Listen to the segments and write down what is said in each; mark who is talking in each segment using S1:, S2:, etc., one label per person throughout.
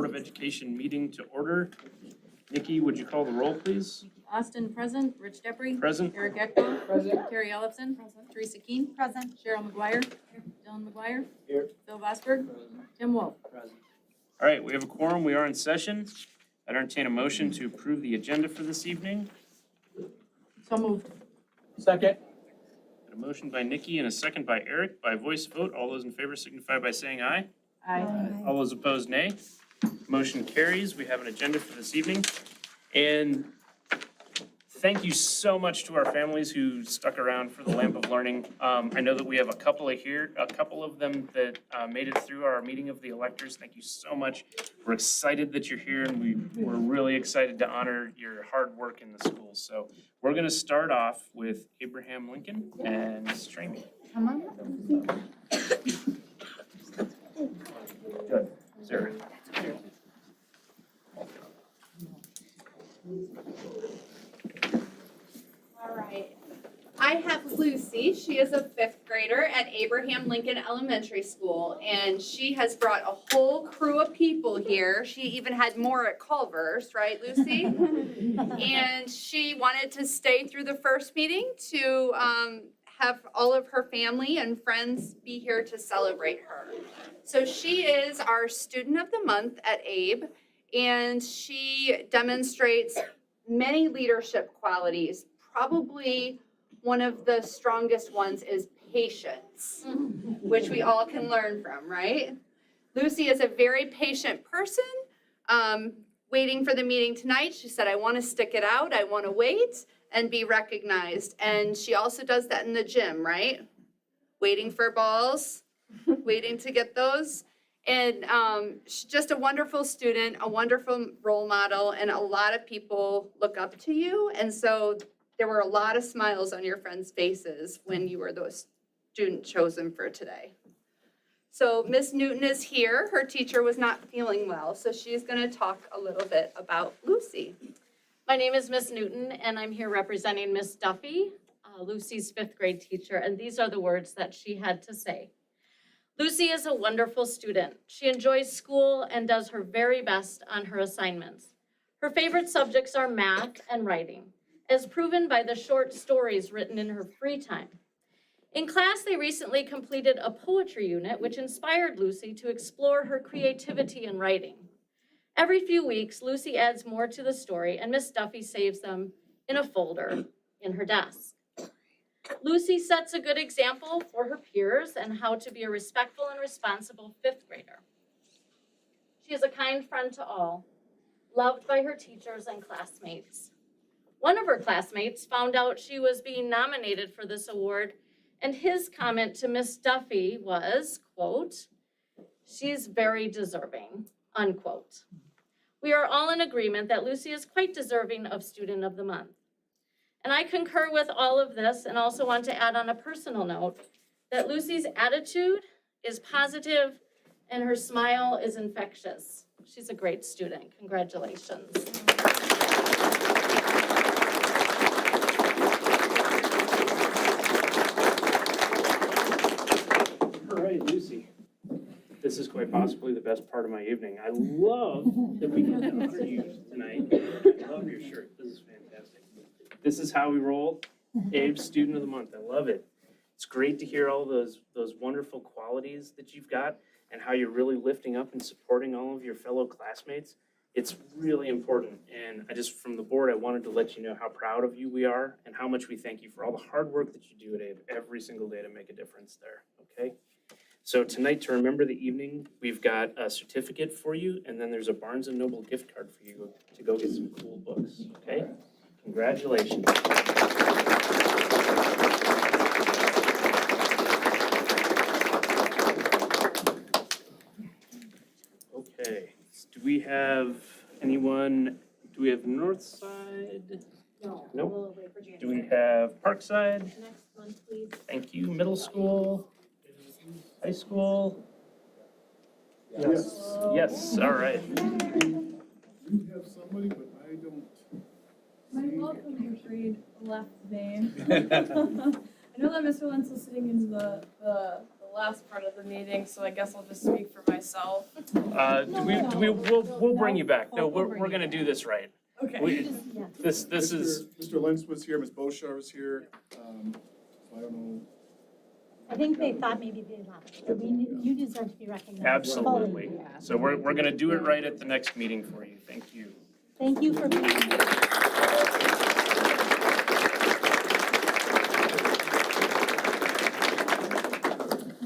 S1: Board of Education meeting to order. Nikki, would you call the roll, please?
S2: Austin, present. Rich Deprey.
S1: Present.
S2: Eric Eckbo.
S3: Present.
S2: Terry Ellison. Present. Teresa Keen.
S4: Present.
S2: Cheryl McGuire. Dylan McGuire.
S3: Here.
S2: Phil Vosberg. Tim Wolf.
S3: Present.
S1: All right, we have a quorum. We are in session. I'd entertain a motion to approve the agenda for this evening.
S2: So moved.
S3: Second.
S1: A motion by Nikki and a second by Eric. By voice vote, all those in favor signify by saying aye.
S2: Aye.
S1: All those opposed, nay. Motion carries. We have an agenda for this evening. And thank you so much to our families who stuck around for the Lamp of Learning. I know that we have a couple of them that made it through our meeting of the electors. Thank you so much. We're excited that you're here, and we're really excited to honor your hard work in the school. So we're gonna start off with Abraham Lincoln and Stramy.
S4: Come on.
S1: Good. Sarah.
S5: All right. I have Lucy. She is a fifth grader at Abraham Lincoln Elementary School, and she has brought a whole crew of people here. She even had more at Culver's, right, Lucy? And she wanted to stay through the first meeting to have all of her family and friends be here to celebrate her. So she is our Student of the Month at Abe, and she demonstrates many leadership qualities. Probably one of the strongest ones is patience, which we all can learn from, right? Lucy is a very patient person, waiting for the meeting tonight. She said, I want to stick it out, I want to wait and be recognized. And she also does that in the gym, right? Waiting for balls, waiting to get those. And she's just a wonderful student, a wonderful role model, and a lot of people look up to you. And so there were a lot of smiles on your friends' faces when you were the student chosen for today. So Miss Newton is here. Her teacher was not feeling well, so she's going to talk a little bit about Lucy.
S6: My name is Miss Newton, and I'm here representing Miss Duffy, Lucy's fifth grade teacher, and these are the words that she had to say. Lucy is a wonderful student. She enjoys school and does her very best on her assignments. Her favorite subjects are math and writing, as proven by the short stories written in her free time. In class, they recently completed a poetry unit, which inspired Lucy to explore her creativity in writing. Every few weeks, Lucy adds more to the story, and Miss Duffy saves them in a folder in her desk. Lucy sets a good example for her peers and how to be a respectful and responsible fifth grader. She is a kind friend to all, loved by her teachers and classmates. One of her classmates found out she was being nominated for this award, and his comment to Miss Duffy was, quote, "She's very deserving," unquote. We are all in agreement that Lucy is quite deserving of Student of the Month. And I concur with all of this and also want to add on a personal note that Lucy's attitude is positive and her smile is infectious. She's a great student. Congratulations.
S1: All right, Lucy. This is quite possibly the best part of my evening. I love that we get to honor you tonight. I love your shirt. This is fantastic. This is how we roll. Abe's Student of the Month. I love it. It's great to hear all those wonderful qualities that you've got and how you're really lifting up and supporting all of your fellow classmates. It's really important. And from the board, I wanted to let you know how proud of you we are and how much we thank you for all the hard work that you do at Abe every single day to make a difference there, okay? So tonight, to remember the evening, we've got a certificate for you, and then there's a Barnes & Noble gift card for you to go get some cool books, okay? Congratulations. Okay, do we have North Side?
S6: No.
S1: Nope.
S6: We'll wait for January.
S1: Do we have Parkside?
S6: Next month, please.
S1: Thank you. Middle school? High school?
S3: Yes.
S1: Yes, all right.
S7: You have somebody, but I don't.
S4: My welcome retreat left name. I know that Mr. Lenz is sitting in the last part of the meeting, so I guess I'll just speak for myself.
S1: We'll bring you back. No, we're gonna do this right.
S4: Okay.
S1: This is,
S7: Mr. Lentz was here, Ms. Boshar was here, so I don't know.
S8: I think they thought maybe they left, but you deserve to be recognized.
S1: absolutely. So we're gonna do it right at the next meeting for you. Thank you.
S8: Thank you for being here.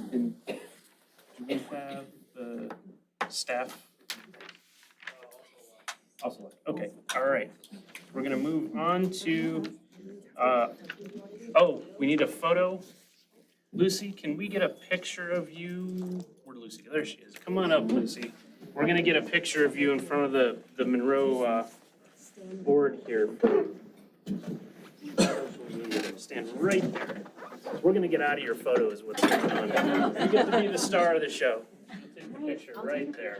S1: And do we have the staff? Also, okay, all right. We're gonna move on to, we need a photo. Lucy, can we get a picture of you? Where'd Lucy go? There she is. Come on up, Lucy. We're gonna get a picture of you in front of the Monroe, board here. Stand right there. We're gonna get out of your photo is what's going on. You get to be the star of the show. Take the picture right there.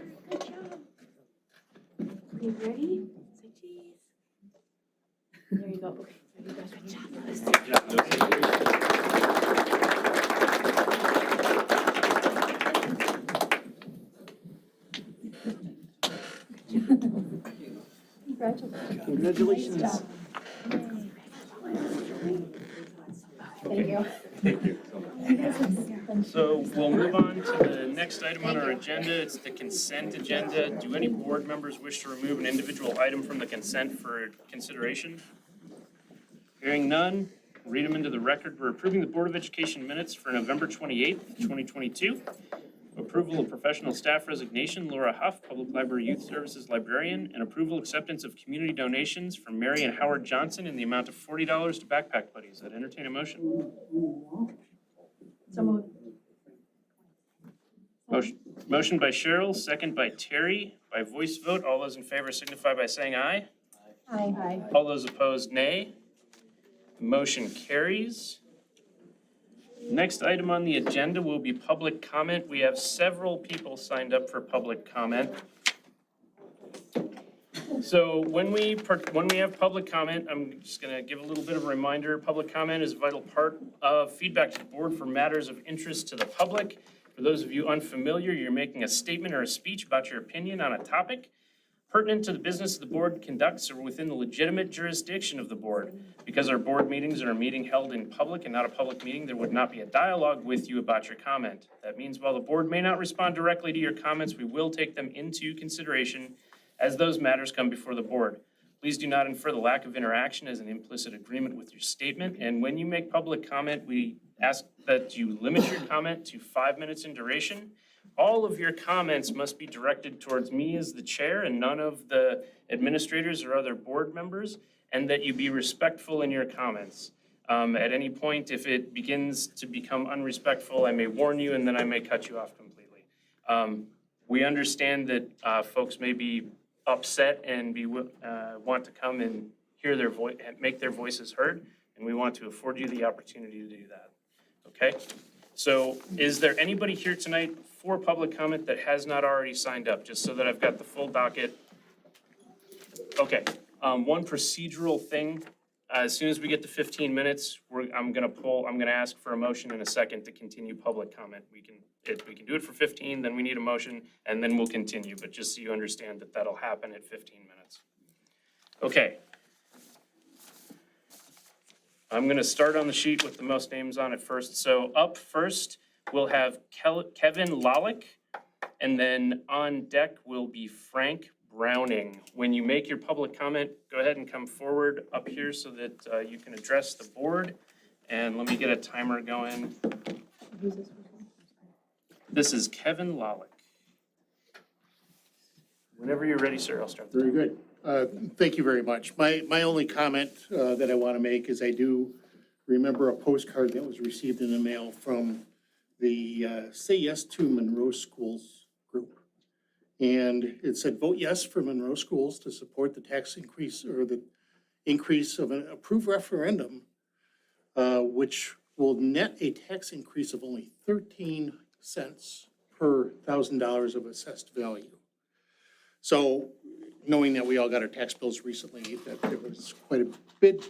S8: Okay, ready? Say cheese. There you go. Okay. There you guys ready?
S1: Good job, Lucy.
S8: Congratulations.
S1: Congratulations.
S8: Thank you.
S1: Thank you. So we'll move on to the next item on our agenda. It's the consent agenda. Do any board members wish to remove an individual item from the consent for consideration? Hearing none, read them into the record. We're approving the Board of Education minutes for November 28th, 2022. Approval of professional staff resignation, Laura Huff, Public Library Youth Services Librarian, and approval acceptance of community donations from Mary and Howard Johnson in the amount of $40 to Backpack Buddies. I'd entertain a motion.
S8: So moved.
S1: Motion by Cheryl, second by Terry. By voice vote, all those in favor signify by saying aye.
S8: Aye.
S1: All those opposed, nay. Motion carries. Next item on the agenda will be public comment. We have several people signed up for public comment. So when we have public comment, I'm just gonna give a little bit of a reminder. Public comment is a vital part of feedback to the board for matters of interest to the public. For those of you unfamiliar, you're making a statement or a speech about your opinion on a topic pertinent to the business the board conducts or within the legitimate jurisdiction of the board. Because our board meetings are a meeting held in public and not a public meeting, there would not be a dialogue with you about your comment. That means while the board may not respond directly to your comments, we will take them into consideration as those matters come before the board. Please do not infer the lack of interaction as an implicit agreement with your statement. And when you make public comment, we ask that you limit your comment to 5 minutes in duration. All of your comments must be directed towards me as the chair and none of the administrators or other board members, and that you be respectful in your comments. At any point, if it begins to become unrespectful, I may warn you and then I may cut you off completely. We understand that folks may be upset and want to come and hear their voice and make their voices heard, and we want to afford you the opportunity to do that. Okay? So is there anybody here tonight for public comment that has not already signed up, just so that I've got the full docket? Okay, one procedural thing, as soon as we get to 15 minutes, I'm gonna ask for a motion in a second to continue public comment. If we can do it for 15, then we need a motion, and then we'll continue, but just so you understand that that'll happen at 15 minutes. Okay. I'm gonna start on the sheet with the most names on it first. So up first, we'll have Kevin Lalick, and then on deck will be Frank Browning. When you make your public comment, go ahead and come forward up here so that you can address the board. And let me get a timer going. This is Kevin Lalick. Whenever you're ready, sir, I'll start.
S9: Very good. Thank you very much. My only comment that I want to make is I do remember a postcard that was received in the mail from the Say Yes to Monroe Schools group. And it said, vote yes for Monroe Schools to support the tax increase or the increase of an approved referendum, which will net a tax increase of only 13 cents per $1,000 of assessed value. So knowing that we all got our tax bills recently, that there was quite a bit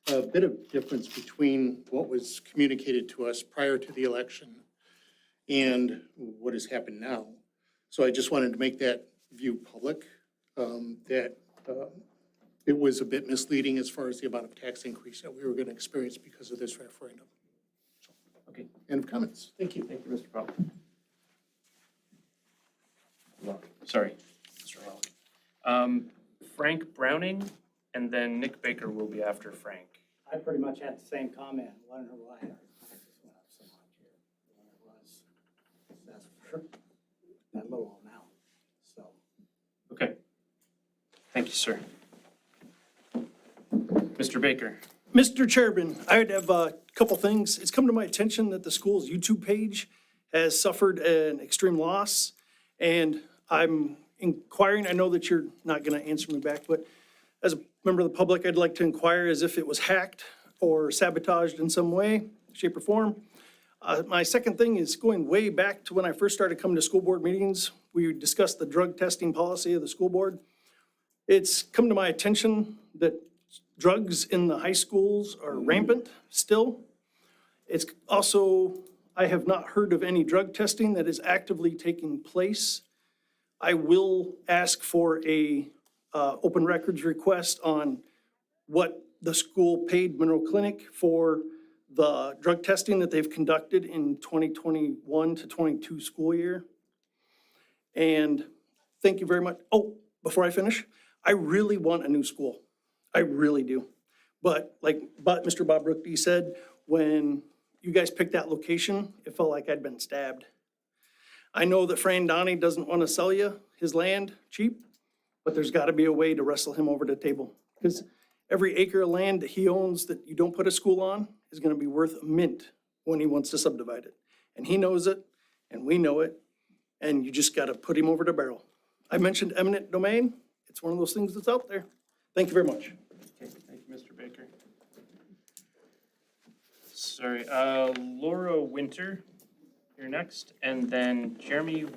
S9: of difference between what was communicated to us prior to the election and what has happened now. So I just wanted to make that view public, that it was a bit misleading as far as the amount of tax increase that we were going to experience because of this referendum.
S1: Okay,
S9: End of comments. Thank you.
S1: thank you, Mr. Powell. Sorry, Mr. Wells. Frank Browning, and then Nick Baker will be after Frank.
S3: I pretty much had the same comment, wondering why our taxes went up so much here. When it was, that's for sure, that low amount, so.
S1: Okay. Thank you, sir. Mr. Baker.
S10: Mr. Chairman, I'd have a couple things. It's come to my attention that the school's YouTube page has suffered an extreme loss, and I'm inquiring, I know that you're not going to answer me back, but as a member of the public, I'd like to inquire as if it was hacked or sabotaged in some way, shape, or form. My second thing is going way back to when I first started coming to school board meetings. We discussed the drug testing policy of the school board. It's come to my attention that drugs in the high schools are rampant still. It's also, I have not heard of any drug testing that is actively taking place. I will ask for a open records request on what the school paid Monroe Clinic for the drug testing that they've conducted in 2021 to 22 school year. And thank you very much. Oh, before I finish, I really want a new school. I really do. But Mr. Bob Rookby said, when you guys picked that location, it felt like I'd been stabbed. I know that Fran Donnie doesn't want to sell you his land cheap, but there's got to be a way to wrestle him over the table. Because every acre of land that he owns that you don't put a school on is going to be worth a mint when he wants to subdivide it. And he knows it, and we know it, and you just got to put him over the barrel. I mentioned eminent domain. It's one of those things that's out there. Thank you very much.
S1: Okay, thank you, Mr. Baker. Sorry, Laura Winter, you're next, and then Jeremy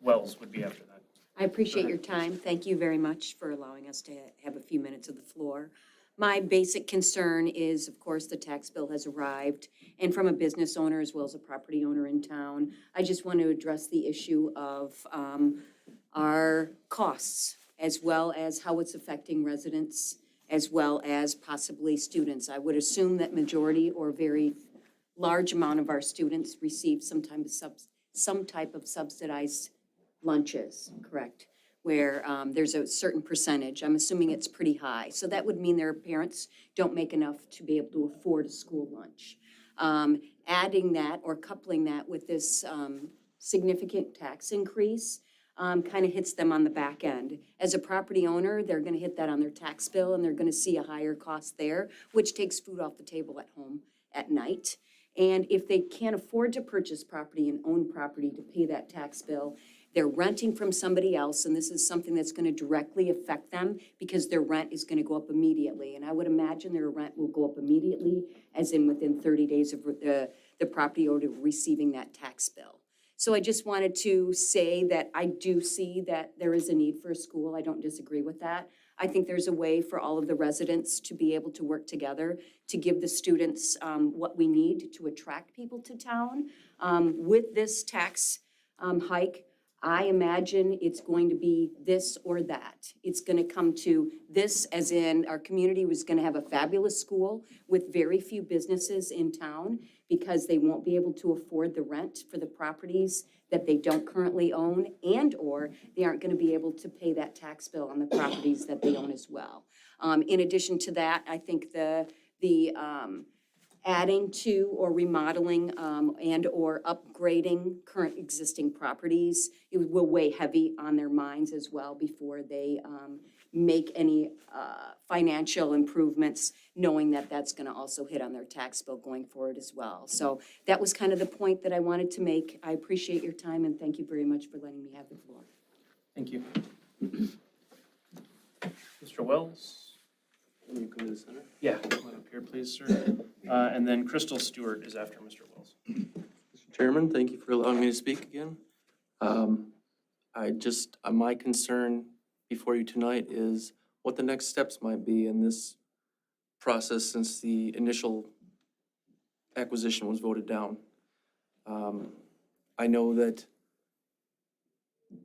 S1: Wells would be after that.
S8: I appreciate your time. Thank you very much for allowing us to have a few minutes of the floor. My basic concern is, of course, the tax bill has arrived, and from a business owner as well as a property owner in town, I just want to address the issue of our costs, as well as how it's affecting residents, as well as possibly students. I would assume that majority or very large amount of our students receive some type of subsidized lunches, correct? Where there's a certain percentage. I'm assuming it's pretty high. So that would mean their parents don't make enough to be able to afford a school lunch. Adding that or coupling that with this significant tax increase kind of hits them on the back end. As a property owner, they're going to hit that on their tax bill, and they're going to see a higher cost there, which takes food off the table at home at night. And if they can't afford to purchase property and own property to pay that tax bill, they're renting from somebody else, and this is something that's going to directly affect them because their rent is going to go up immediately. And I would imagine their rent will go up immediately, as in within 30 days of the property owner receiving that tax bill. So I just wanted to say that I do see that there is a need for a school. I don't disagree with that. I think there's a way for all of the residents to be able to work together to give the students what we need to attract people to town. With this tax hike, I imagine it's going to be this or that. It's going to come to this, as in our community was going to have a fabulous school with very few businesses in town because they won't be able to afford the rent for the properties that they don't currently own, and or they aren't going to be able to pay that tax bill on the properties that they own as well. In addition to that, I think the adding to or remodeling and or upgrading current existing properties, it will weigh heavy on their minds as well before they make any financial improvements, knowing that that's going to also hit on their tax bill going forward as well. So that was kind of the point that I wanted to make. I appreciate your time, and thank you very much for letting me have the floor.
S1: Thank you. Mr. Wells? Will you come to the center? Yeah, come on up here, please, sir. And then Crystal Stewart is after Mr. Wells.
S11: Mr. Chairman, thank you for allowing me to speak again. My concern before you tonight is what the next steps might be in this process since the initial acquisition was voted down. I know that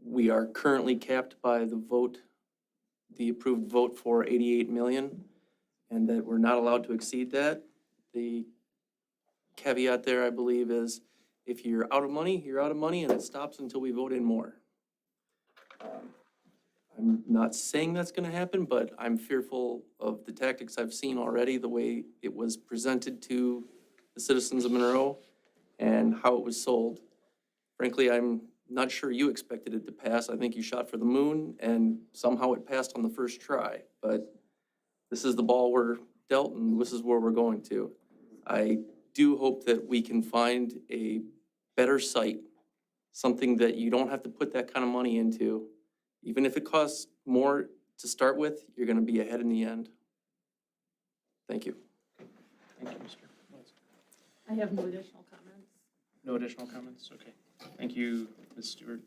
S11: we are currently capped by the approved vote for 88 million, and that we're not allowed to exceed that. The caveat there, I believe, is if you're out of money, you're out of money, and it stops until we vote in more. I'm not saying that's gonna happen, but I'm fearful of the tactics I've seen already, the way it was presented to the citizens of Monroe and how it was sold. Frankly, I'm not sure you expected it to pass. I think you shot for the moon, and somehow it passed on the first try. But this is the ball we're dealt, and this is where we're going to. I do hope that we can find a better site, something that you don't have to put that kind of money into. Even if it costs more to start with, you're gonna be ahead in the end. Thank you.
S1: Thank you, Mr. Watson.
S6: I have no additional comments.
S1: No additional comments? Okay. Thank you, Ms. Stewart.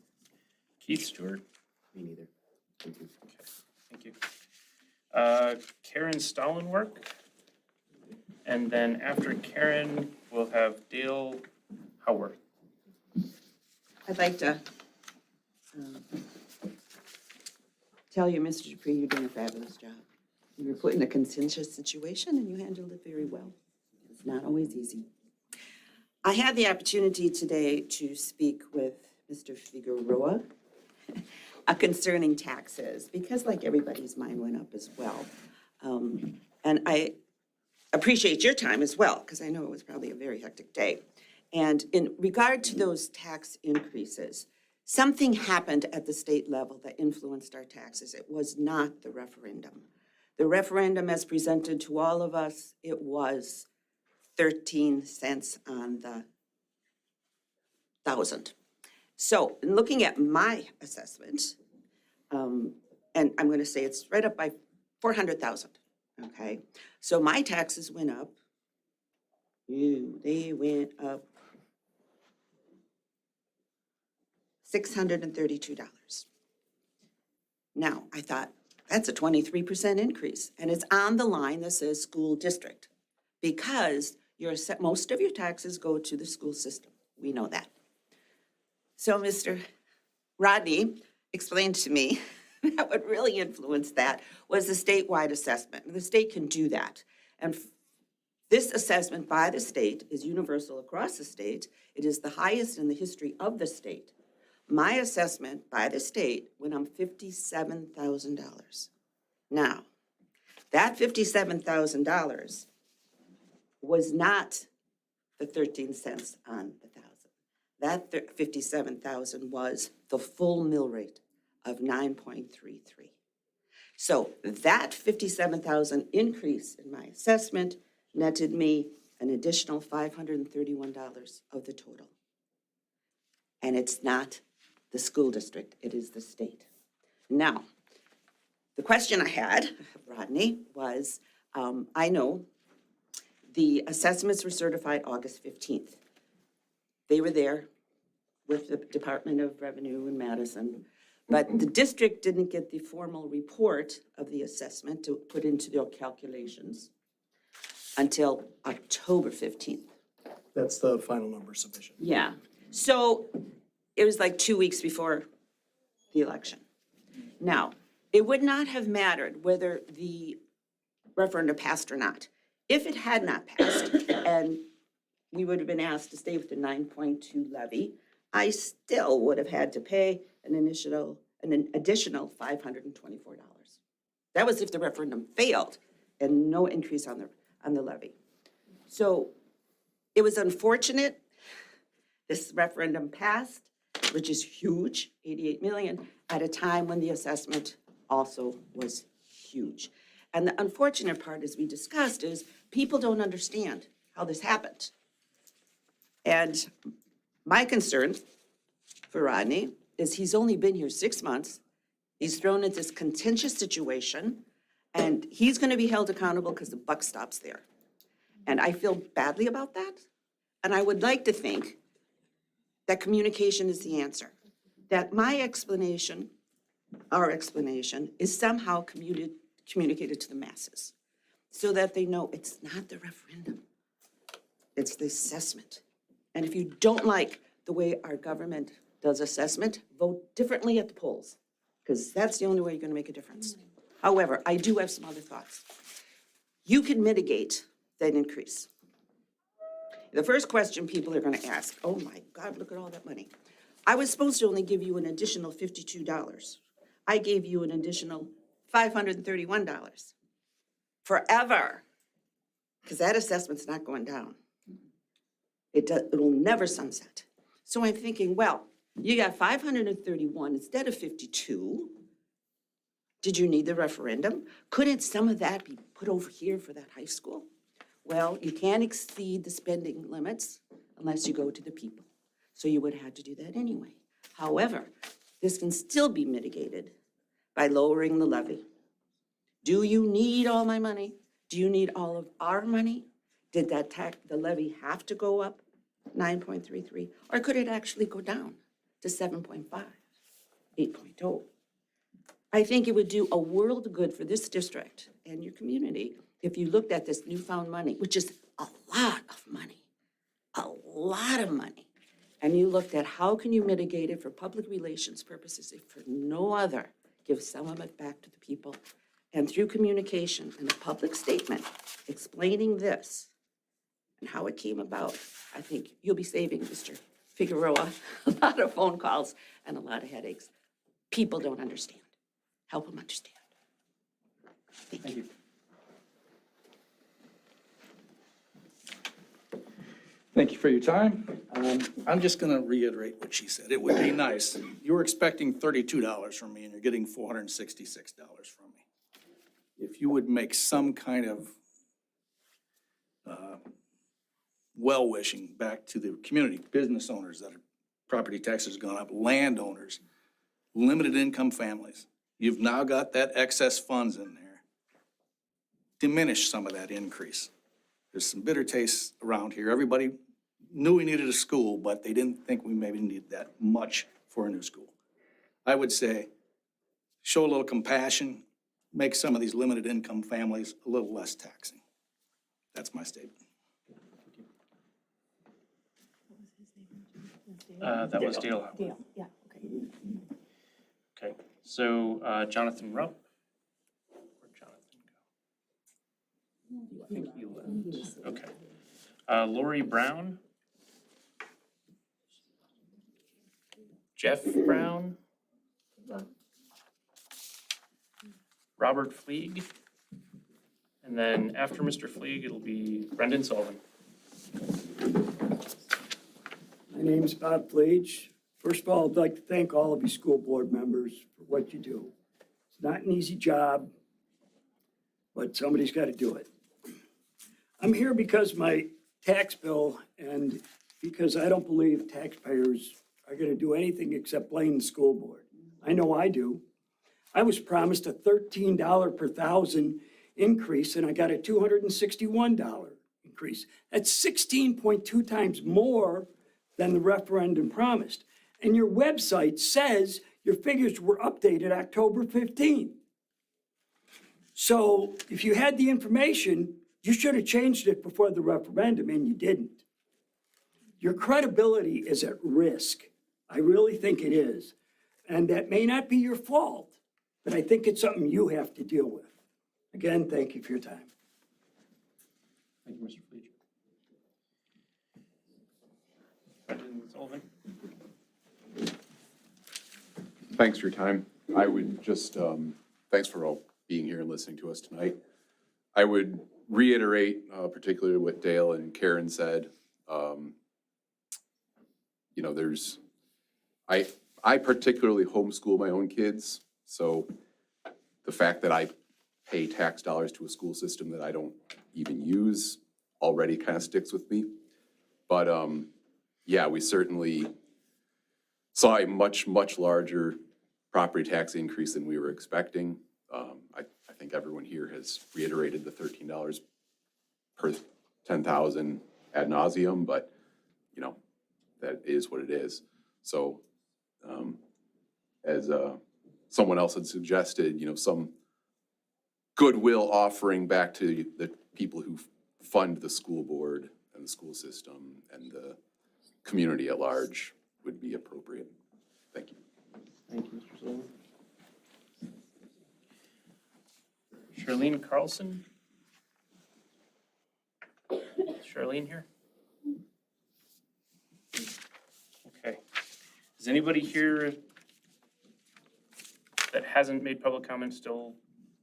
S1: Keith Stewart?
S12: Me neither. Thank you.
S1: Okay, thank you. Karen Stallenwork. And then after Karen, we'll have Dale Howarth.
S13: I'd like to tell you, Mr. Dupree, you're doing a fabulous job. You were put in a contentious situation and you handled it very well. It's not always easy. I had the opportunity today to speak with Mr. Figueroa concerning taxes, because like everybody's mind went up as well. And I appreciate your time as well, because I know it was probably a very hectic day. And in regard to those tax increases, something happened at the state level that influenced our taxes. It was not the referendum. The referendum as presented to all of us, it was 13 cents on the thousand. So in looking at my assessment, and I'm going to say it's right up by 400,000, okay? So my taxes went up. They went up $632. Now, I thought, that's a 23% increase, and it's on the line that says school district, because most of your taxes go to the school system. We know that. So Mr. Rodney explained to me that what really influenced that was the statewide assessment. The state can do that. And this assessment by the state is universal across the state. It is the highest in the history of the state. My assessment by the state went up $57,000. Now, that $57,000 was not the 13 cents on the thousand. That $57,000 was the full mill rate of 9.33. So that $57,000 increase in my assessment netted me an additional $531 of the total. And it's not the school district, it is the state. Now, the question I had, Rodney, was I know the assessments were certified August 15th. They were there with the Department of Revenue in Madison, but the district didn't get the formal report of the assessment to put into their calculations until October 15th.
S10: That's the final number sufficient.
S13: Yeah, so it was like 2 weeks before the election. Now, it would not have mattered whether the referendum passed or not. If it had not passed and we would have been asked to stay with the 9.2 levy, I still would have had to pay an additional $524. That was if the referendum failed and no increase on the levy. So it was unfortunate this referendum passed, which is huge, 88 million, at a time when the assessment also was huge. And the unfortunate part, as we discussed, is people don't understand how this happened. And my concern for Rodney is he's only been here 6 months. He's thrown into this contentious situation, and he's going to be held accountable because the buck stops there. And I feel badly about that. And I would like to think that communication is the answer. That my explanation, our explanation, is somehow communicated to the masses so that they know it's not the referendum, it's the assessment. And if you don't like the way our government does assessment, vote differently at the polls, because that's the only way you're gonna make a difference. However, I do have some other thoughts. You can mitigate that increase. The first question people are gonna ask, oh my God, look at all that money. I was supposed to only give you an additional $52. I gave you an additional $531. Forever. Because that assessment's not going down. It'll never sunset. So I'm thinking, well, you got 531 instead of 52. Did you need the referendum? Couldn't some of that be put over here for that high school? Well, you can't exceed the spending limits unless you go to the people. So you would have had to do that anyway. However, this can still be mitigated by lowering the levy. Do you need all my money? Do you need all of our money? Did the levy have to go up 9.33? Or could it actually go down to 7.5, 8.0? I think it would do a world of good for this district and your community if you looked at this newfound money, which is a lot of money, and you looked at how can you mitigate it for public relations purposes, if for no other, give some of it back to the people. And through communication and a public statement explaining this and how it came about, I think you'll be saving Mr. Figueroa a lot of phone calls and a lot of headaches. People don't understand. Help them understand. Thank you.
S14: Thank you for your time. I'm just going to reiterate what she said. It would be nice. You were expecting $32 from me, and you're getting $466 from me. If you would make some kind of well-wishing back to the community, business owners that are property taxes gone up, landowners, limited income families. You've now got that excess funds in there. Diminish some of that increase. There's some bitter tastes around here. Everybody knew we needed a school, but they didn't think we maybe needed that much for a new school. I would say, show a little compassion, make some of these limited income families a little less taxing. That's my statement.
S1: That was Dale.
S2: Dale, yeah, okay.
S1: Okay, so Jonathan Rupp. Where'd Jonathan go? I think he left. Okay. Lori Brown. Jeff Brown. Robert Fleeg. And then after Mr. Fleeg, it'll be Brendan Sullivan.
S15: My name's Bob Flage. First of all, I'd like to thank all of you school board members for what you do. It's not an easy job, but somebody's got to do it. I'm here because my tax bill and because I don't believe taxpayers are going to do anything except blame the school board. I know I do. I was promised a $13 per thousand increase and I got a $261 increase. That's 16.2 times more than the referendum promised. And your website says your figures were updated October 15th. So if you had the information, you should have changed it before the referendum, and you didn't. Your credibility is at risk. I really think it is. And that may not be your fault, but I think it's something you have to deal with. Again, thank you for your time.
S1: Thank you, Mr. Fleeg. Brendan Sullivan.
S16: Thanks for your time. I would just, thanks for all being here and listening to us tonight. I would reiterate particularly what Dale and Karen said. You know, I particularly homeschool my own kids, so the fact that I pay tax dollars to a school system that I don't even use already kind of sticks with me. But yeah, we certainly saw a much, much larger property tax increase than we were expecting. I think everyone here has reiterated the $13 per 10,000 ad nauseum, but you know, that is what it is. So as someone else had suggested, you know, some goodwill offering back to the people who fund the school board and the school system and the community at large would be appropriate. Thank you.
S1: Thank you, Mr. Sullivan. Charlene Carlson? Is Charlene here? Okay. Is anybody here that hasn't made public comment still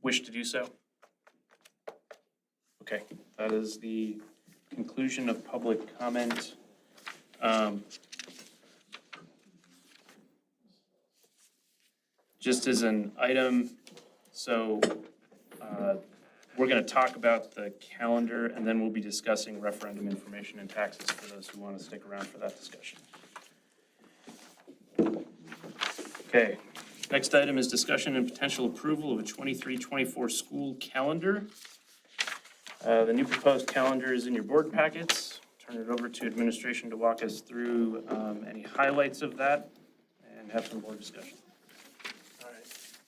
S1: wish to do so? Okay, that is the conclusion of public comment. Just as an item, so we're going to talk about the calendar, and then we'll be discussing referendum information and taxes for those who want to stick around for that discussion. Okay, next item is discussion and potential approval of a 23-24 school calendar. The new proposed calendar is in your board packets. Turn it over to administration to walk us through any highlights of that and have some board discussion.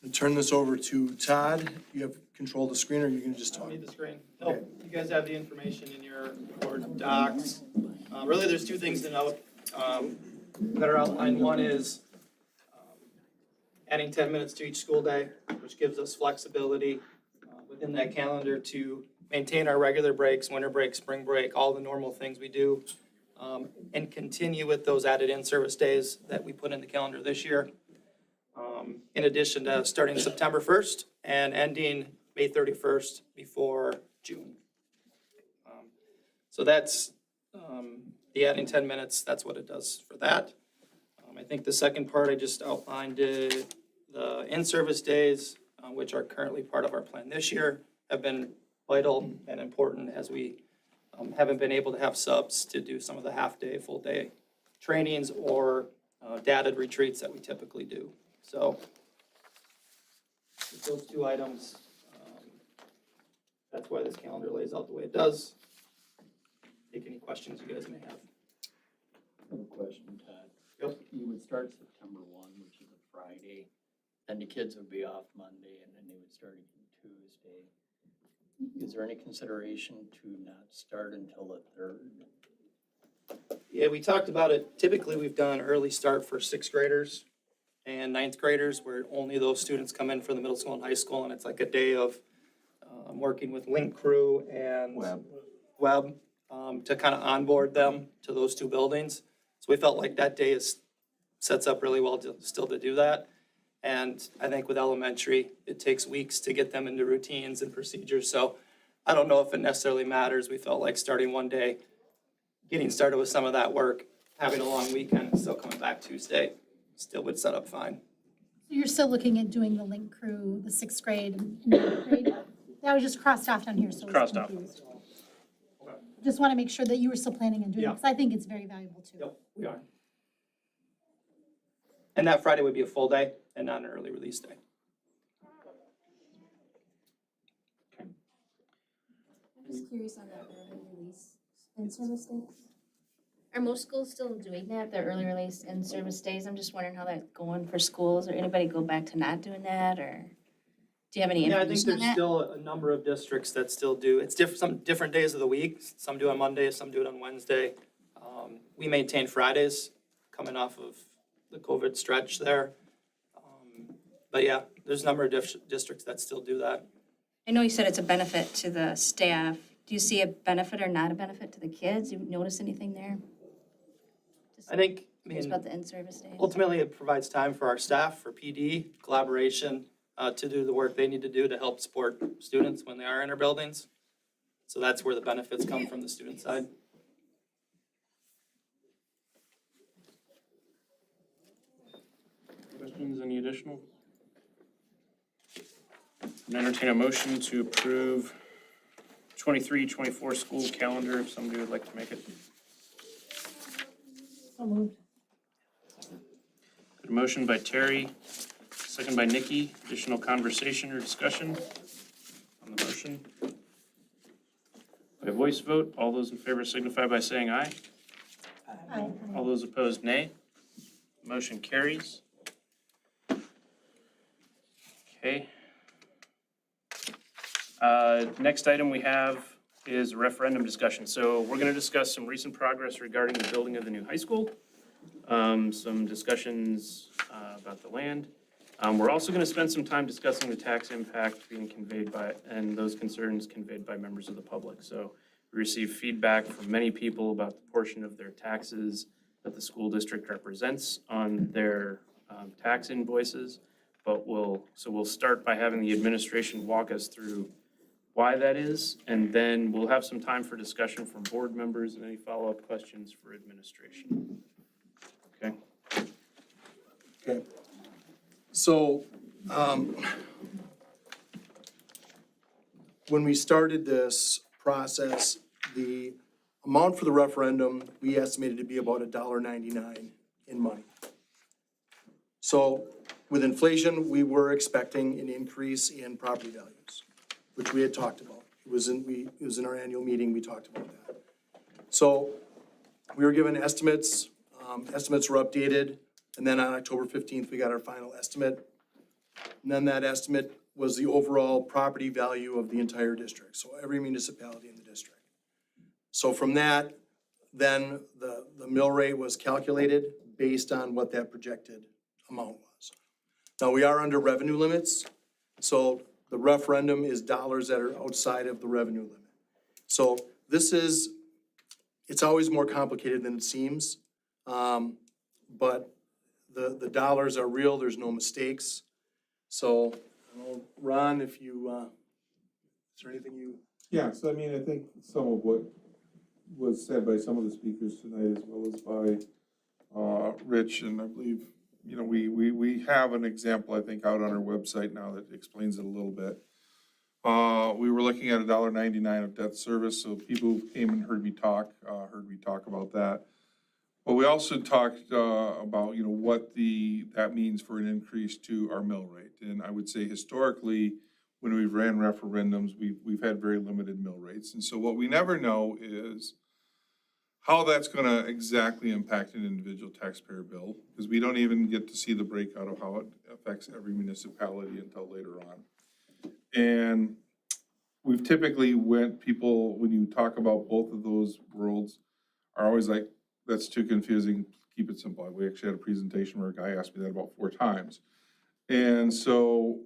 S17: And turn this over to Todd. You have control of the screen, or you can just
S18: I
S17: talk?
S18: don't need the screen. No, you guys have the information in your board docs. Really, there's two things to note that are outlined. One is adding 10 minutes to each school day, which gives us flexibility within that calendar to maintain our regular breaks, winter break, spring break, all the normal things we do, and continue with those added in-service days that we put in the calendar this year. In addition to starting September 1st and ending May 31st before June. So that's the adding 10 minutes, that's what it does for that. I think the second part I just outlined, the in-service days, which are currently part of our plan this year, have been vital and important as we haven't been able to have subs to do some of the half-day, full-day trainings or data retreats that we typically do. So with those two items, that's why this calendar lays out the way it does. Take any questions you guys may have.
S19: I have a question, Todd.
S18: Yep.
S19: You would start September 1, which is a Friday, then the kids would be off Monday, and then they would start again Tuesday. Is there any consideration to not start until the 3rd?
S18: Yeah, we talked about it. Typically, we've done early start for 6th graders and 9th graders, where only those students come in for the middle school and high school, and it's like a day of working with Link Crew and Web to kind of onboard them to those two buildings. So we felt like that day sets up really well still to do that. And I think with elementary, it takes weeks to get them into routines and procedures. So I don't know if it necessarily matters. We felt like starting one day, getting started with some of that work, having a long weekend, and still coming back Tuesday, still would set up fine.
S20: So you're still looking at doing the Link Crew, the 6th grade and 9th grade? That was just crossed off down here, so I was
S18: Crossed off.
S20: confused. Just want to make sure that you were still planning on doing it, because I think it's very valuable too.
S18: Yep, we are. And that Friday would be a full day and not an early release day.
S20: I'm just curious on that early release in-service days.
S21: Are most schools still doing that, the early release and service days? I'm just wondering how that's going for schools, or anybody go back to not doing that, or do you have any
S18: Yeah, I think
S21: information on
S18: there's
S21: that?
S18: still a number of districts that still do. It's some different days of the week. Some do it on Monday, some do it on Wednesday. We maintain Fridays, coming off of the COVID stretch there. But yeah, there's a number of districts that still do that.
S21: I know you said it's a benefit to the staff. Do you see a benefit or not a benefit to the kids? You notice anything there?
S18: I think,
S21: Curious about the in-service days.
S18: ultimately it provides time for our staff, for PD, collaboration, to do the work they need to do to help support students when they are in our buildings. So that's where the benefits come from the student side.
S1: Questions, any additional? Entertain a motion to approve 23-24 school calendar, if somebody would like to make it.
S20: So moved.
S1: Good motion by Terry, second by Nikki. Additional conversation or discussion on the motion? By voice vote, all those in favor signify by saying aye.
S20: Aye.
S1: All those opposed, nay. Motion carries. Okay. Next item we have is referendum discussion. So we're going to discuss some recent progress regarding the building of the new high school. some discussions about the land. We're also going to spend some time discussing the tax impact being conveyed by, and those concerns conveyed by members of the public. So we received feedback from many people about the portion of their taxes that the school district represents on their tax invoices. But we'll start by having the administration walk us through why that is, and then we'll have some time for discussion from board members and any follow-up questions for administration. Okay?
S17: Okay. So, when we started this process, the amount for the referendum, we estimated to be about $1.99 in money. So with inflation, we were expecting an increase in property values, which we had talked about. It was in our annual meeting, we talked about that. So we were given estimates, estimates were updated, and then on October 15th, we got our final estimate. And then that estimate was the overall property value of the entire district, so every municipality in the district. So from that, then the mill rate was calculated based on what that projected amount was. Now, we are under revenue limits, so the referendum is dollars that are outside of the revenue limit. So this is, it's always more complicated than it seems, but the dollars are real, there's no mistakes. So, I don't know, Ron, if you, is there anything you?
S7: Yeah, so I mean, I think some of what was said by some of the speakers tonight, as well as by Rich, and I believe, you know, we have an example, I think, out on our website now that explains it a little bit. We were looking at $1.99 of debt service, so people who came and heard me talk about that. But we also talked about, you know, what that means for an increase to our mill rate. And I would say historically, when we've ran referendums, we've had very limited mill rates. And so what we never know is how that's going to exactly impact an individual taxpayer bill, because we don't even get to see the breakout of how it affects every municipality until later on. And we've typically people, when you talk about both of those worlds, are always like, that's too confusing, keep it simple. We actually had a presentation where a guy asked me that about 4 times. And so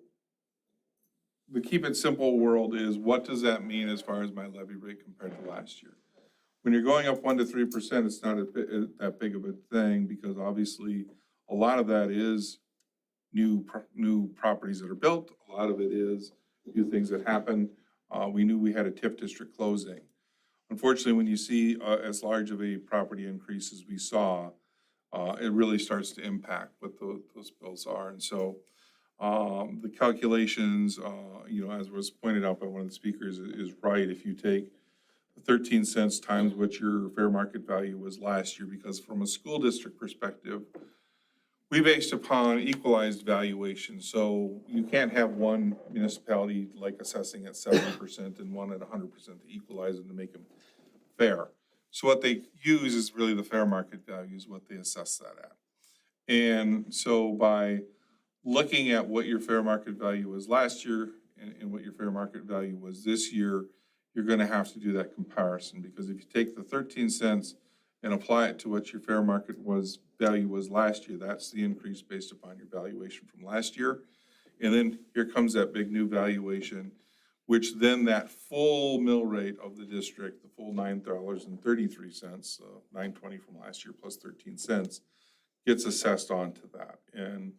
S7: the keep it simple world is, what does that mean as far as my levy rate compared to last year? When you're going up 1 to 3%, it's not that big of a thing, because obviously a lot of that is new properties that are built. A lot of it is new things that happen. We knew we had a TIF district closing. Unfortunately, when you see as large of a property increase as we saw, it really starts to impact what those bills are. And so the calculations, you know, as was pointed out by one of the speakers, is right. If you take 13 cents times what your fair market value was last year, because from a school district perspective, we based upon equalized valuation. So you can't have one municipality like assessing at 70% and one at 100% to equalize them to make them fair. So what they use is really the fair market value is what they assess that at. And so by looking at what your fair market value was last year and what your fair market value was this year, you're going to have to do that comparison, because if you take the 13 cents and apply it to what your fair market value was last year, that's the increase based upon your valuation from last year. And then here comes that big new valuation, which then that full mill rate of the district, the full $9.33, $9.20 from last year plus 13 cents, gets assessed onto that. And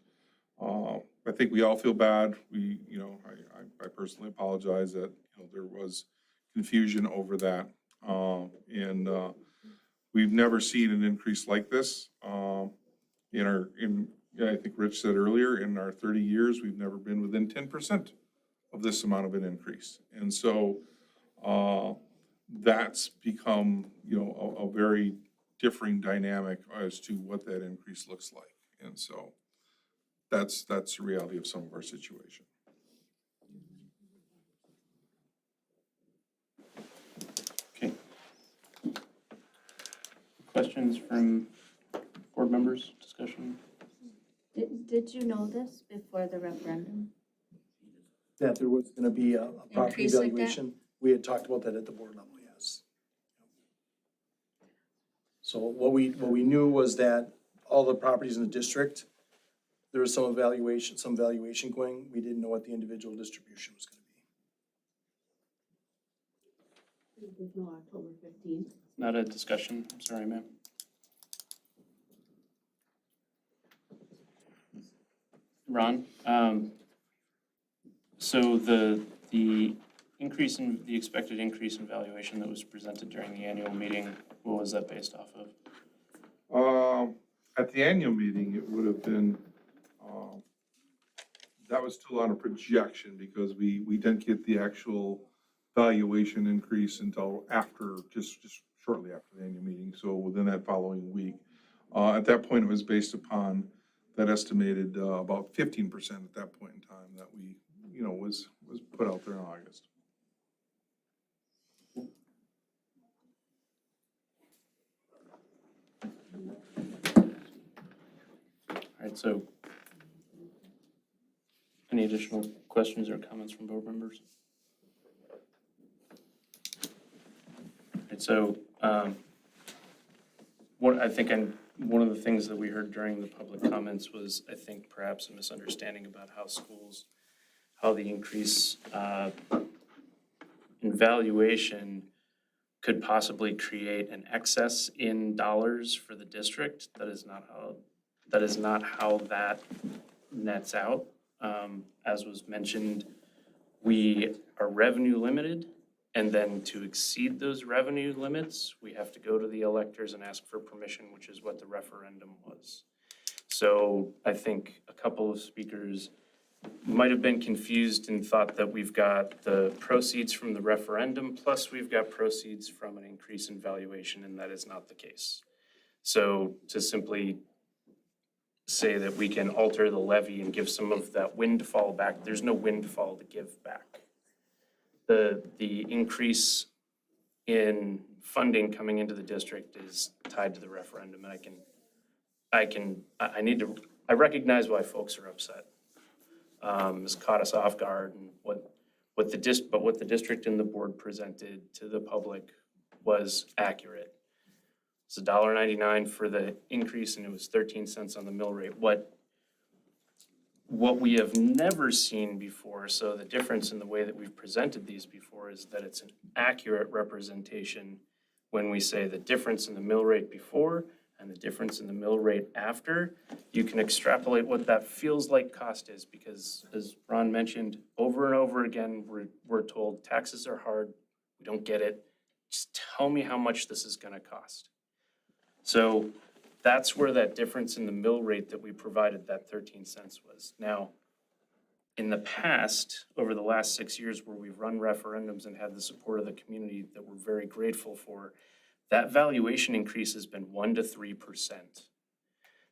S7: I think we all feel bad. I personally apologize that, you know, there was confusion over that. We've never seen an increase like this. I think Rich said earlier, in our 30 years, we've never been within 10% of this amount of an increase. And so that's become, you know, a very differing dynamic as to what that increase looks like. And so that's the reality of some of our situation.
S1: Okay. Questions from board members, discussion?
S21: Did you know this before the referendum?
S17: That there was going to be a property
S21: Increase like that?
S17: valuation. We had talked about that at the board level, yes. So what we knew was that all the properties in the district, there was some valuation going. We didn't know what the individual distribution was gonna be.
S5: Until October 15th.
S1: Not a discussion, I'm sorry, ma'am. Ron, so the expected increase in valuation that was presented during the annual meeting, what was that based off of?
S7: At the annual meeting, it would have been, that was still on a projection because we didn't get the actual valuation increase until after, just shortly after the annual meeting, so within that following week. At that point, it was based upon that estimated about 15% at that point in time that we, was put out there in August.
S1: All right, so any additional questions or comments from board members? All right, so one of the things that we heard during the public comments was, I think, perhaps a misunderstanding about how the increase in valuation could possibly create an excess in dollars for the district. That is not how that nets out. As was mentioned, we are revenue limited, and then to exceed those revenue limits, we have to go to the electors and ask for permission, which is what the referendum was. So I think a couple of speakers might have been confused and thought that we've got the proceeds from the referendum, plus we've got proceeds from an increase in valuation, and that is not the case. So to simply say that we can alter the levy and give some of that windfall back, there's no windfall to give back. The increase in funding coming into the district is tied to the referendum, and I recognize why folks are upset. It's caught us off guard, and what the district and the board presented to the public was accurate. It's $1.99 for the increase, and it was 13 cents on the mill rate. What we have never seen before, so the difference in the way that we've presented these before is that it's an accurate representation when we say the difference in the mill rate before and the difference in the mill rate after. You can extrapolate what that feels like cost is, because as Ron mentioned, over and over again, we're told taxes are hard, we don't get it. Just tell me how much this is gonna cost. So that's where that difference in the mill rate that we provided, that 13 cents was. Now, in the past, over the last 6 years where we've run referendums and had the support of the community that we're very grateful for, that valuation increase has been 1% to 3%.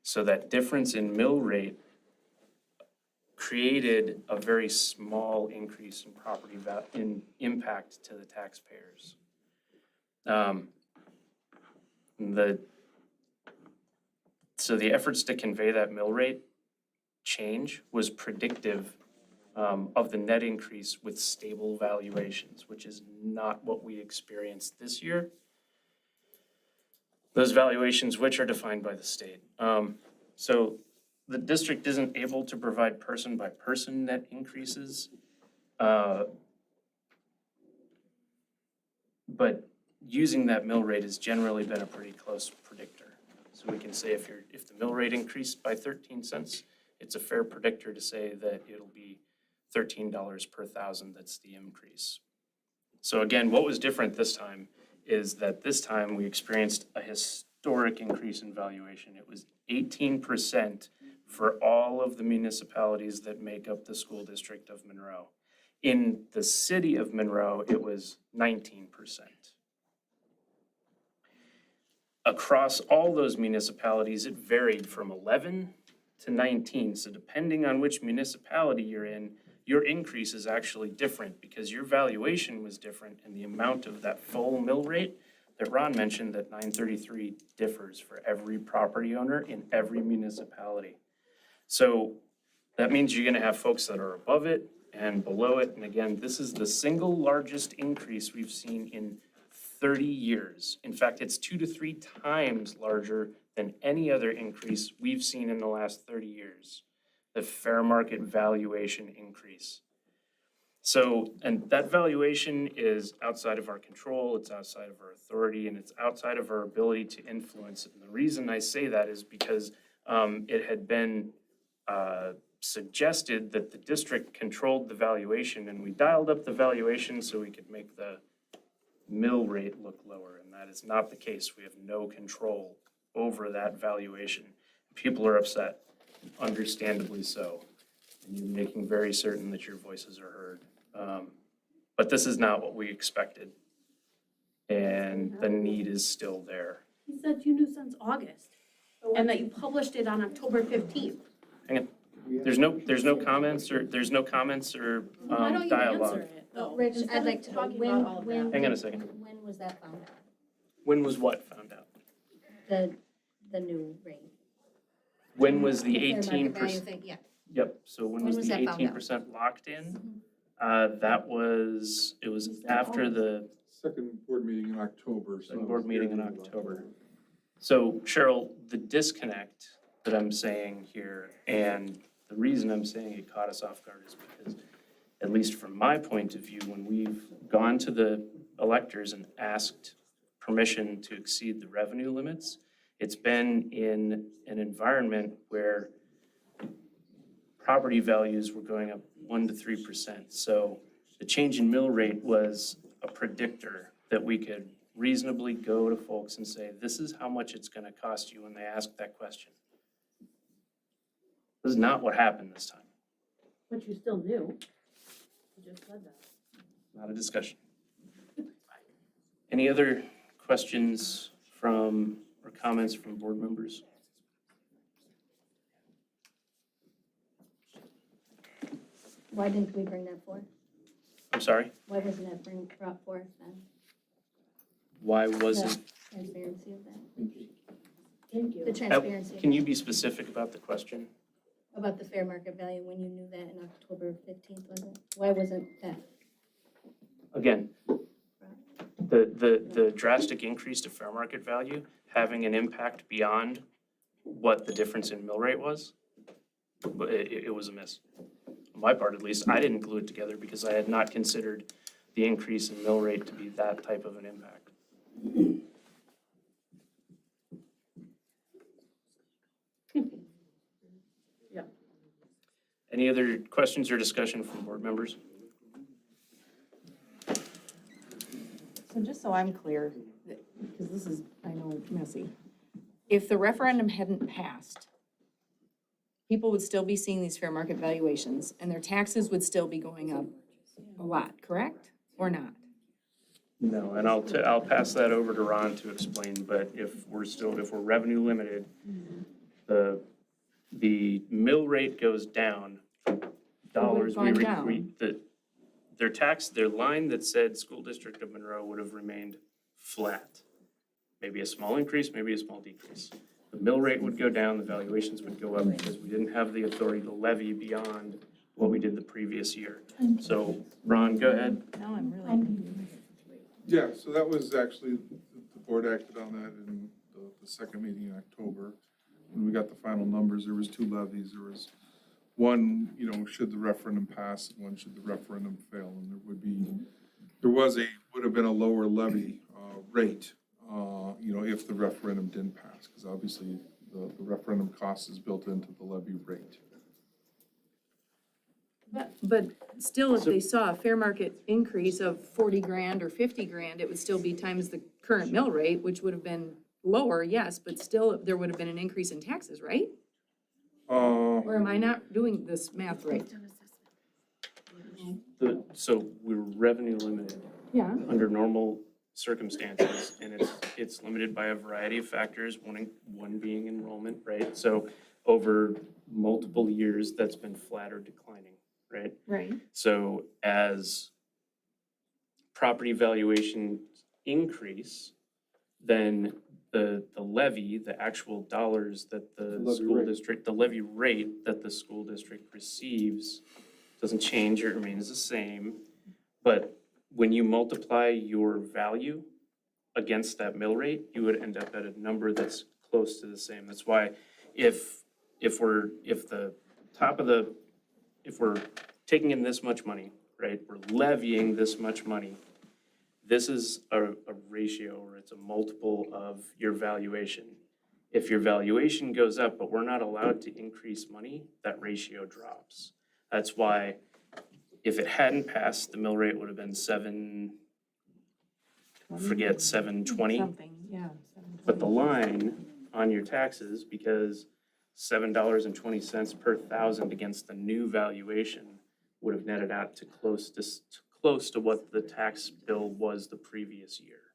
S1: So that difference in mill rate created a very small increase in property in impact to the taxpayers. So the efforts to convey that mill rate change was predictive of the net increase with stable valuations, which is not what we experienced this year. Those valuations, which are defined by the state. So the district isn't able to provide person by person net increases. But using that mill rate has generally been a pretty close predictor. So we can say if the mill rate increased by 13 cents, it's a fair predictor to say that it'll be $13 per thousand that's the increase. So again, what was different this time is that this time we experienced a historic increase in valuation. It was 18% for all of the municipalities that make up the school district of Monroe. In the city of Monroe, it was 19%. Across all those municipalities, it varied from 11 to 19. So depending on which municipality you're in, your increase is actually different because your valuation was different, and the amount of that full mill rate that Ron mentioned, that 933, differs for every property owner in every municipality. So that means you're gonna have folks that are above it and below it. And again, this is the single largest increase we've seen in 30 years. In fact, it's 2 to 3 times larger than any other increase we've seen in the last 30 years, the fair market valuation increase. So, and that valuation is outside of our control, it's outside of our authority, and it's outside of our ability to influence. And the reason I say that is because it had been suggested that the district controlled the valuation, and we dialed up the valuation so we could make the mill rate look lower, and that is not the case. We have no control over that valuation. People are upset, understandably so, and you're making very certain that your voices are heard. But this is not what we expected, and the need is still there.
S5: He said you knew since August, and that you published it on October 15th.
S1: Hang on, there's no comments or
S5: Why don't you
S1: dialogue.
S5: answer it, though?
S21: Rich,
S5: Instead
S21: I'd
S5: of
S21: like to know,
S5: talking about all of that.
S1: Hang on a second.
S21: When was that found out?
S1: When was what found out?
S21: The new rate?
S1: When was the
S21: fair market
S1: 18%?
S21: value thing, yeah.
S1: Yep, so when was the
S21: that found out?
S1: 18% locked in? It was after the
S7: Second board meeting in October.
S1: second board meeting in October. So Cheryl, the disconnect that I'm saying here, and the reason I'm saying it caught us off guard is because, at least from my point of view, when we've gone to the electors and asked permission to exceed the revenue limits, it's been in an environment where property values were going up 1 to 3%. So the change in mill rate was a predictor that we could reasonably go to folks and say, this is how much it's gonna cost you when they ask that question. This is not what happened this time,
S5: But you still knew. You just said that.
S1: not a discussion. Any other questions from, or comments from board members?
S21: Why didn't we bring that forth?
S1: I'm sorry,
S21: Why wasn't that brought forth then?
S1: why wasn't?
S21: The transparency of that?
S5: Thank you.
S21: The transparency of
S1: Can you
S21: that.
S1: be specific about the question?
S21: About the fair market value when you knew that in October 15th, was it? Why wasn't that?
S1: Again, the drastic increase to fair market value having an impact beyond what the difference in mill rate was, but it was a miss. On my part, at least, I didn't glue it together because I had not considered the increase in mill rate to be that type of an impact.
S5: Yeah.
S1: Any other questions or discussion from board members?
S22: So just so I'm clear, because this is, I know, messy. If the referendum hadn't passed, people would still be seeing these fair market valuations and their taxes would still be going up a lot, correct? Or not?
S1: No, and I'll pass that over to Ron to explain, but if we're revenue limited, the mill rate goes down from dollars.
S22: gone down.
S1: Their line that said School District of Monroe would have remained flat. Maybe a small increase, maybe a small decrease. The mill rate would go down, the valuations would go up because we didn't have the authority to levy beyond what we did the previous year. So, Ron, go ahead.
S22: Now I'm really.
S7: Yeah, so that was actually, the board acted on that in the second meeting in October. When we got the final numbers, there was 2 levies. There was one, should the referendum pass, and one should the referendum fail. And would have been a lower levy rate, if the referendum didn't pass, because obviously the referendum cost is built into the levy rate.
S22: But still, if they saw a fair market increase of 40 grand or 50 grand, it would still be times the current mill rate, which would have been lower, yes, but still there would have been an increase in taxes, right? Or am I not doing this math right?
S1: So we're revenue limited.
S22: Yeah.
S1: Under normal circumstances, and it's limited by a variety of factors, one being enrollment, right? So over multiple years, that's been flat or declining, right?
S22: Right.
S1: So as property valuations increase, then the levy, the actual dollars that the levy rate that the school district receives doesn't change, it remains the same. But when you multiply your value against that mill rate, you would end up at a number that's close to the same. That's why if we're taking in this much money, right, we're levying this much money, this is a ratio, or it's a multiple of your valuation. If your valuation goes up, but we're not allowed to increase money, that ratio drops. That's why if it hadn't passed, the mill rate would have been 720.
S22: Something, yeah.
S1: But the line on your taxes, because $7.20 per thousand against the new valuation would have netted out to close to what the tax bill was the previous year.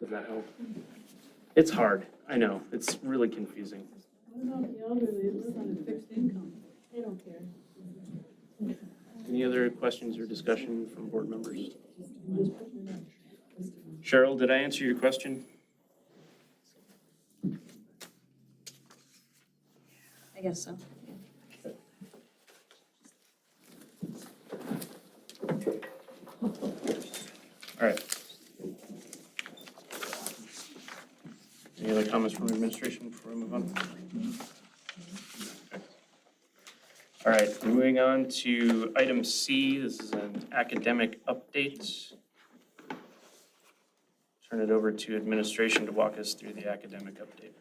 S1: Does that help? It's hard, I know, it's really confusing.
S2: What about the elderly that live on a fixed income? They don't care.
S1: Any other questions or discussion from board members? Cheryl, did I answer your question?
S21: I guess so.
S1: All right. Any other comments from administration before we move on? Okay. All right, moving on to item C. This is an academic update. Turn it over to administration to walk us through the academic update.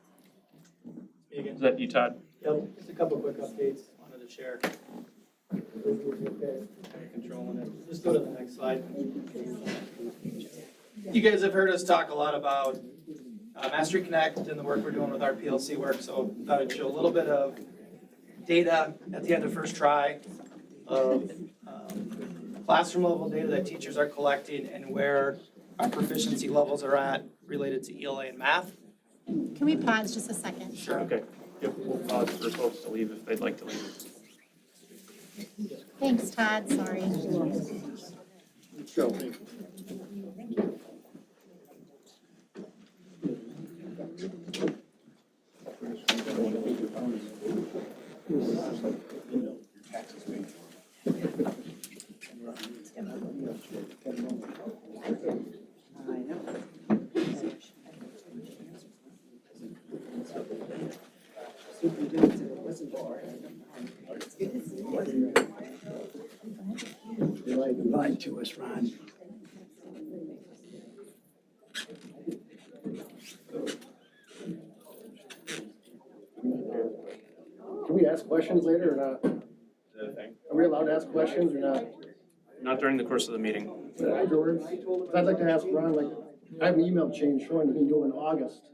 S18: Me again.
S1: Is that you, Todd?
S18: Yep, just a couple quick updates wanted to share. Controlling it. Just go to the next slide. You guys have heard us talk a lot about Mastery Connect and the work we're doing with our PLC work, so I thought I'd show a little bit of data at the end of first try of classroom level data that teachers are collecting and where our proficiency levels are at related to ELA and math.
S20: Can we pause just a second?
S18: Sure.
S1: Okay. Yep, we'll pause for folks to leave if they'd like to leave.
S20: Thanks, Todd, sorry.
S15: You lied to us, Ron.
S4: Can we ask questions later or not? Are we allowed to ask questions or not?
S1: Not during the course of the meeting.
S4: Afterwards? 'Cause I'd like to ask Ron, like, I have an email chain showing that he due in August.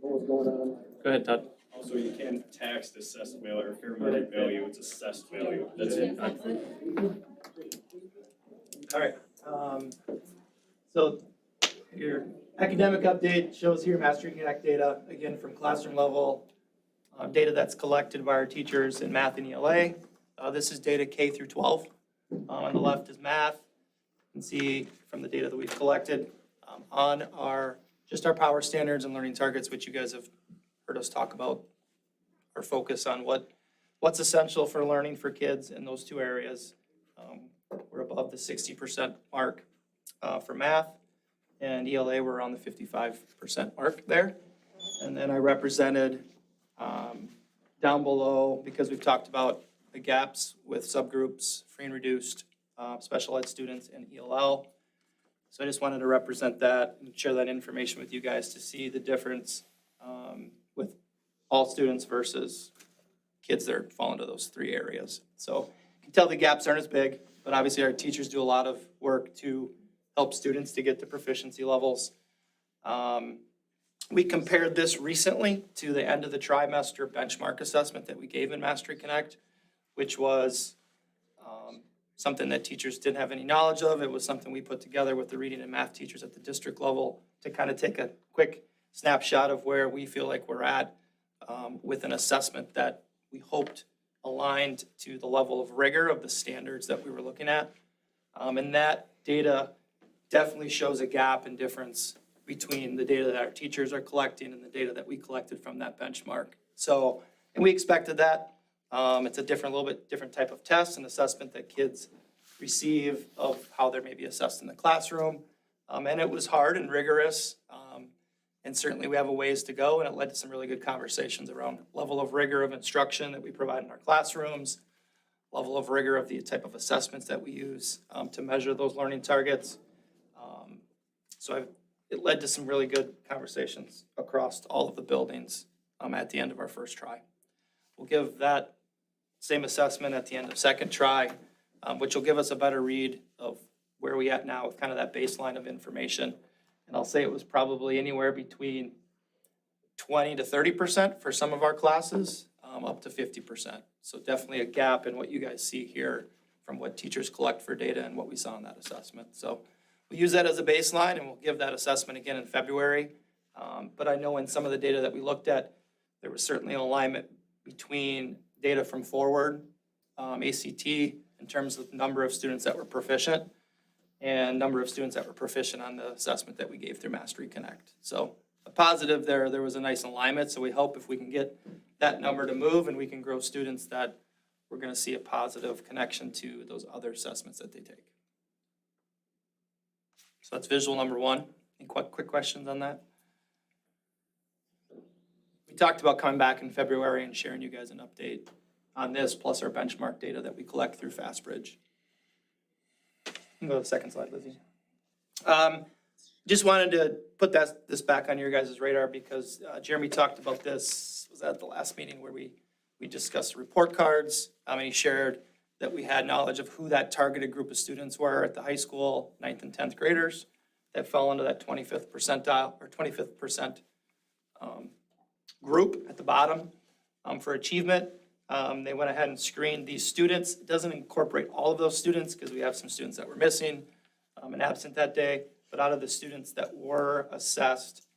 S4: What was going on?
S1: Go ahead, Todd.
S9: Also, you can't tax the assessed value or fair market value, it's assessed value, that's it.
S18: All right, so your academic update shows here Mastery Connect data, again, from classroom level, data that's collected by our teachers in math and ELA. This is data K through 12. On the left is math. You can see from the data that we've collected on our power standards and learning targets, which you guys have heard us talk about, our focus on what's essential for learning for kids in those two areas. We're above the 60% mark for math, and ELA we're around the 55% mark there. And then I represented down below, because we've talked about the gaps with subgroups, free and reduced, special ed students, and ELL. So I just wanted to represent that and share that information with you guys to see the difference with all students versus kids that fall into those three areas. So you can tell the gaps aren't as big, but obviously our teachers do a lot of work to help students to get to proficiency levels. We compared this recently to the end of the trimester benchmark assessment that we gave in Mastery Connect, which was something that teachers didn't have any knowledge of. It was something we put together with the reading and math teachers at the district level to kind of take a quick snapshot of where we feel like we're at with an assessment that we hoped aligned to the level of rigor of the standards that we were looking at. And that data definitely shows a gap and difference between the data that our teachers are collecting and the data that we collected from that benchmark. So, and we expected that. It's a little bit different type of test and assessment that kids receive of how they're maybe assessed in the classroom. And it was hard and rigorous. And certainly we have a ways to go, and it led to some really good conversations around level of rigor of instruction that we provide in our classrooms, level of rigor of the type of assessments that we use to measure those learning targets. It led to some really good conversations across all of the buildings at the end of our first try. We'll give that same assessment at the end of second try, which will give us a better read of where we at now with kind of that baseline of information. And I'll say it was probably anywhere between 20 to 30% for some of our classes, up to 50%. So definitely a gap in what you guys see here from what teachers collect for data and what we saw in that assessment. So we use that as a baseline, and we'll give that assessment again in February. But I know in some of the data that we looked at, there was certainly an alignment between data from Forward, ACT, in terms of number of students that were proficient, and number of students that were proficient on the assessment that we gave through Mastery Connect. So a positive there was a nice alignment, so we hope if we can get that number to move and we can grow students, that we're gonna see a positive connection to those other assessments that they take. So that's visual number one. Any quick questions on that? We talked about coming back in February and sharing you guys an update on this, plus our benchmark data that we collect through FastBridge. You can go to the second slide, Lizzie. Just wanted to put this back on your guys' radar because Jeremy talked about this, was at the last meeting where we discussed report cards, and he shared that we had knowledge of who that targeted group of students were at the high school, 9th and 10th graders, that fell into that 25th percentile, or 25th percent group at the bottom for achievement. They went ahead and screened these students. It doesn't incorporate all of those students because we have some students that were missing and absent that day. But out of the students that were assessed,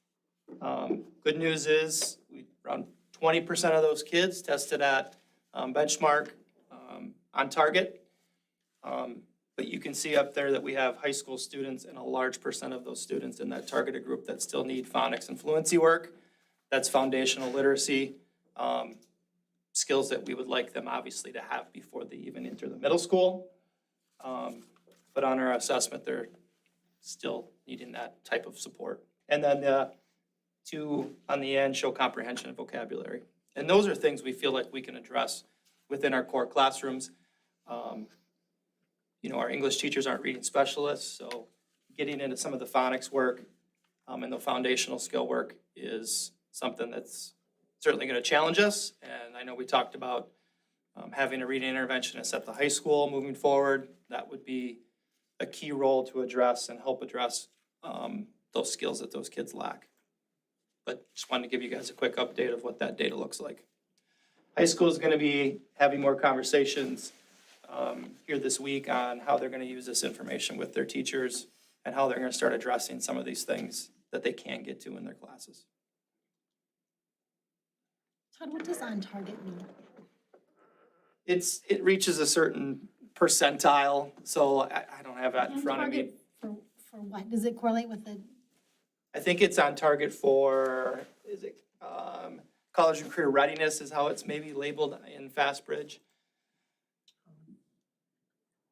S18: good news is around 20% of those kids tested at benchmark on target. But you can see up there that we have high school students and a large percent of those students in that targeted group that still need phonics and fluency work. That's foundational literacy, skills that we would like them obviously to have before they even enter the middle school. But on our assessment, they're still needing that type of support. And then the two on the end show comprehension and vocabulary. And those are things we feel like we can address within our core classrooms. Our English teachers aren't reading specialists, so getting into some of the phonics work and the foundational skill work is something that's certainly going to challenge us. And I know we talked about having a reading interventionist at the high school moving forward. That would be a key role to address and help address those skills that those kids lack. But just wanted to give you guys a quick update of what that data looks like. High school is going to be having more conversations here this week on how they're going to use this information with their teachers and how they're going to start addressing some of these things that they can get to in their classes.
S20: Todd, what does on target mean?
S18: It reaches a certain percentile, so I don't have that in front of me.
S20: For what? Does it correlate with the?
S18: I think it's on target for, college and career readiness is how it's maybe labeled in FastBridge.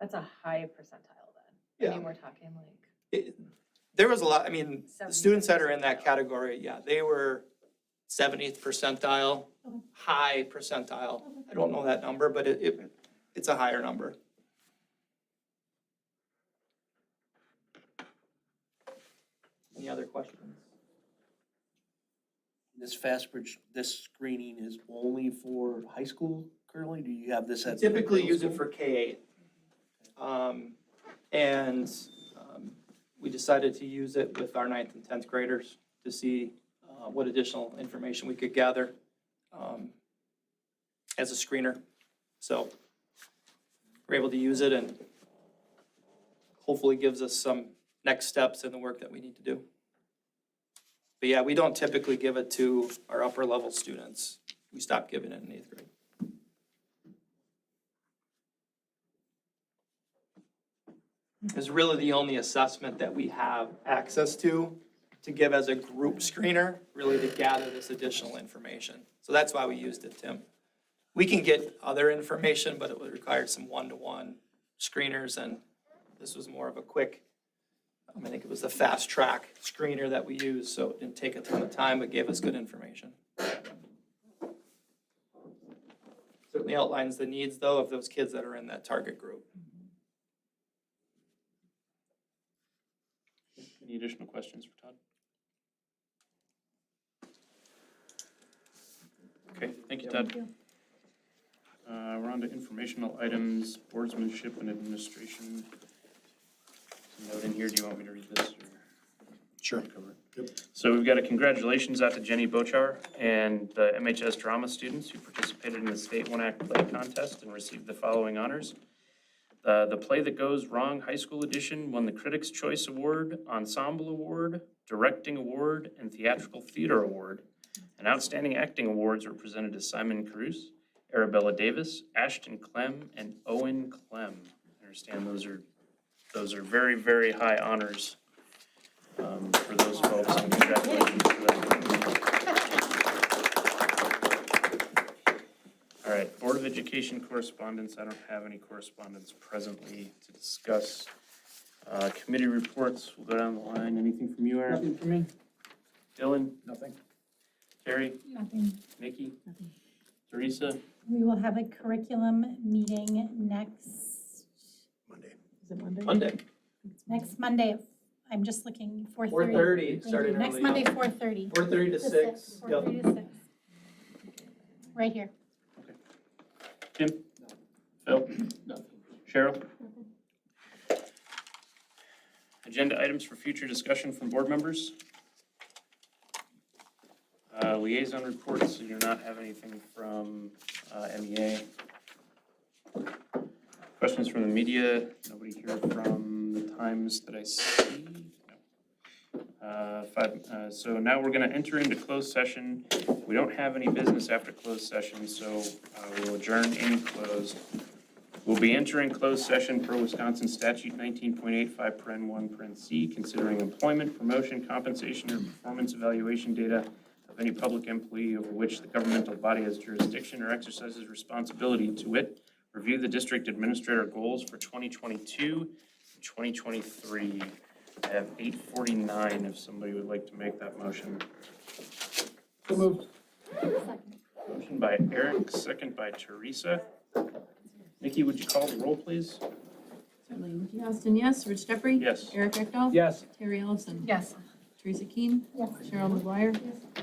S22: That's a high percentile then.
S18: Yeah.
S22: I mean, we're talking like.
S18: There was a lot, the students that are in that category, yeah, they were 70th percentile, high percentile. I don't know that number, but it's a higher number. Any other questions?
S3: This FastBridge, this screening is only for high school currently? Do you have this at?
S18: Typically use it for K-8. We decided to use it with our 9th and 10th graders to see what additional information we could gather as a screener. So we're able to use it and hopefully gives us some next steps in the work that we need to do. But yeah, we don't typically give it to our upper level students. We stopped giving it in 8th grade. It's really the only assessment that we have access to give as a group screener, really to gather this additional information. So that's why we used it, Tim. We can get other information, but it would require some one-to-one screeners, and this was more of a quick I think it was the fast track screener that we used, so it didn't take a ton of time, but gave us good information. Certainly outlines the needs, though, of those kids that are in that target group.
S1: Any additional questions for Todd? Okay, thank you, Todd. We're on to informational items, boardsmanship and administration. There's a note in here, do you want me to read this? Or
S17: Sure.
S1: cover it? So we've got a congratulations out to Jenny Bochar and the MHS drama students who participated in the State One Act Play Contest and received the following honors. The Play That Goes Wrong High School Edition won the Critics' Choice Award, Ensemble Award, Directing Award, and Theatrical Theater Award. And Outstanding Acting Awards were presented to Simon Cruz, Arabella Davis, Ashton Clem, and Owen Clem. I understand those are very, very high honors for those folks, and congratulations to them. All right, Board of Education correspondence. I don't have any correspondence presently to discuss. Committee reports, we'll go down the line. Anything from you, Aaron?
S2: Nothing for me.
S1: Dylan?
S2: Nothing.
S1: Terry?
S20: Nothing.
S1: Nikki? Nothing. Teresa?
S20: We will have a curriculum meeting next,
S2: Is it Monday?
S18: Monday,
S20: next Monday. I'm just looking, 4:30.
S18: 4:30, starting
S20: Next
S18: early.
S20: Monday, 4:30.
S18: 4:30 to 6. Yep.
S20: 4:30 to 6. Right here.
S1: Tim? Phil? Nothing. Cheryl? Agenda items for future discussion from board members? Liaison reports, you do not have anything from MEA. Questions from the media? Nobody here from the Times that I see? No. So now we're going to enter into closed session. We don't have any business after closed session, so we'll adjourn in closed. We'll be entering closed session per Wisconsin Statute 19.85, paren 1, paren C, considering employment, promotion, compensation, or performance evaluation data of any public employee over which the governmental body has jurisdiction or exercises responsibility, to wit, review the district administrator goals for 2022 and 2023. I have 8:49 if somebody would like to make that motion.
S2: So moved.
S1: Motion by Eric, second by Teresa. Nikki, would you call the roll, please?
S22: Certainly. Nikki Austin, yes. Rich Jeffrey?
S1: Yes.
S22: Eric Ekdahl?
S2: Yes.
S22: Terry Ellison?
S20: Yes.
S22: Teresa Keen?
S20: Yes.
S22: Cheryl McGuire?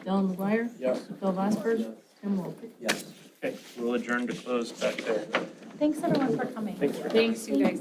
S22: Dylan McGuire?
S2: Yes.
S22: Phil Vosberg? Tim Wolf?
S2: Yes.
S1: Okay, we'll adjourn to close back there.
S20: Thanks everyone for coming.
S1: Thanks for
S22: Thanks, you guys.